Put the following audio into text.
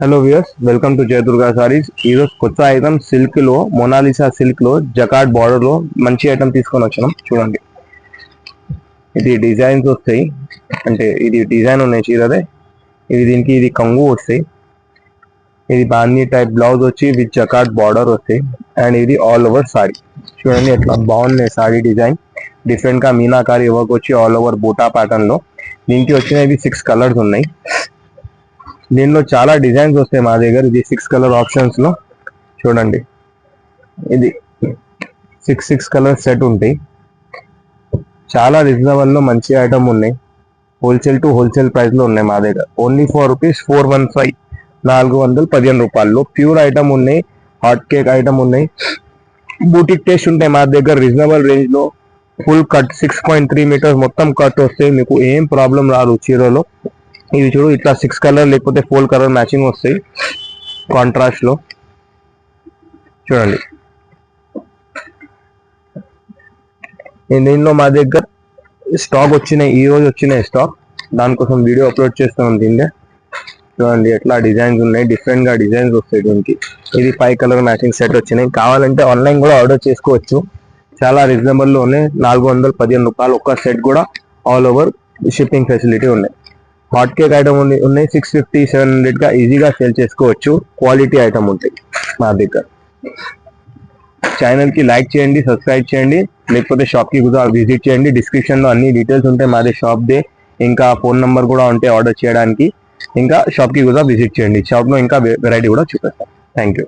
Hello viewers, welcome to Jayadurga saris. ఈరోజు కొత్త item silk లో, మొనాలిసా సిల్క్ లో జకార్డ్ బార్డర్ లో మంచి ఐటమ్ తీసుకొని వచ్చినాం. చూడండి, ఇది డిజైన్స్ వస్తాయి, అంటే ఇది డిజైన్ ఉన్నాయి చీరదే. దీనికి కంగు వస్తాయి. ఇది బాందీ టైప్ బ్లౌజ్ వచ్చి విత్ జకార్డ్ బార్డర్ వస్తాయి. అండ్ ఇది ఆల్ ఓవర్ సారీ. చూడండి ఎట్లా బాగున్నాయి సారీ డిజైన్. డిఫరెంట్ గా మీనాకారి వర్క్ వచ్చి ఆల్ ఓవర్ బూటా ప్యాటర్న్ లో. దీనికి వచ్చినవి 6 కలర్స్ ఉన్నాయి. దీనిలో చాలా డిజైన్స్ వస్తాయి మా దగ్గర. ఇది 6 కలర్ ఆప్షన్స్ లో చూడండి, ఇది 6 కలర్ సెట్ ఉంటాయి. చాలా రీజనబుల్ లో మంచి ఐటమ్ ఉన్నాయి. హోల్సేల్ టు హోల్సేల్ ప్రైస్ లో ఉన్నాయి మా దగ్గర. ఓన్లీ ₹415, 415 రూపాయల్లో ప్యూర్ ఐటమ్ ఉన్నాయి. హాట్ కేక్ ఐటమ్ ఉన్నాయి. బూటిక్ టేస్ట్ ఉంటాయి మా దగ్గర. రీజనబుల్ రేంజ్ లో ఫుల్ కట్ 6.3 మీటర్స్ మొత్తం కట్ వస్తాయి. మీకు ఏం ప్రాబ్లం రాదు చీరలో. ఇవి చూడు, ఇట్లా 6 కలర్ లేకపోతే 4 కలర్ మ్యాచింగ్ వస్తాయి కాంట్రాస్ట్ లో. చూడండి, దీనిలో మా దగ్గర స్టాక్ వచ్చినాయి, ఈ రోజు వచ్చినాయి స్టాక్. దానికోసం వీడియో అప్లోడ్ చేస్తాం దీనిలో. చూడండి ఎట్లా డిజైన్స్ ఉన్నాయి, డిఫరెంట్ గా డిజైన్స్ వస్తాయి దీనికి. ఇది 5 కలర్ మ్యాచింగ్ సెట్ వచ్చినాయి. కావాలంటే ఆన్లైన్ కూడా ఆర్డర్ చేసుకోవచ్చు. చాలా రీజనబుల్ లో ఉన్నాయి. 415 రూపాయలు ఒక్క సెట్ కూడా. ఆల్ ఓవర్ షిప్పింగ్ ఫెసిలిటీ ఉన్నాయి. హాట్ కేక్ ఐటమ్ ఉన్నాయి. 650, 700 గా ఈజీగా సేల్ చేసుకోవచ్చు. క్వాలిటీ ఐటమ్ ఉంటాయి మా దగ్గర. ఛానల్ కి లైక్ చేయండి, సబ్స్క్రైబ్ చేయండి, లేకపోతే షాప్ కి కూడా విజిట్ చేయండి. డిస్క్రిప్షన్ లో అన్ని డీటెయిల్స్ ఉంటాయి మాది షాప్ దే. ఇంకా ఫోన్ నంబర్ కూడా ఉంటాయి ఆర్డర్ చేయడానికి. ఇంకా షాప్ కి కూడా విజిట్ చేయండి. షాప్ లో ఇంకా వెరైటీ కూడా చూపిస్తాం. Thank you.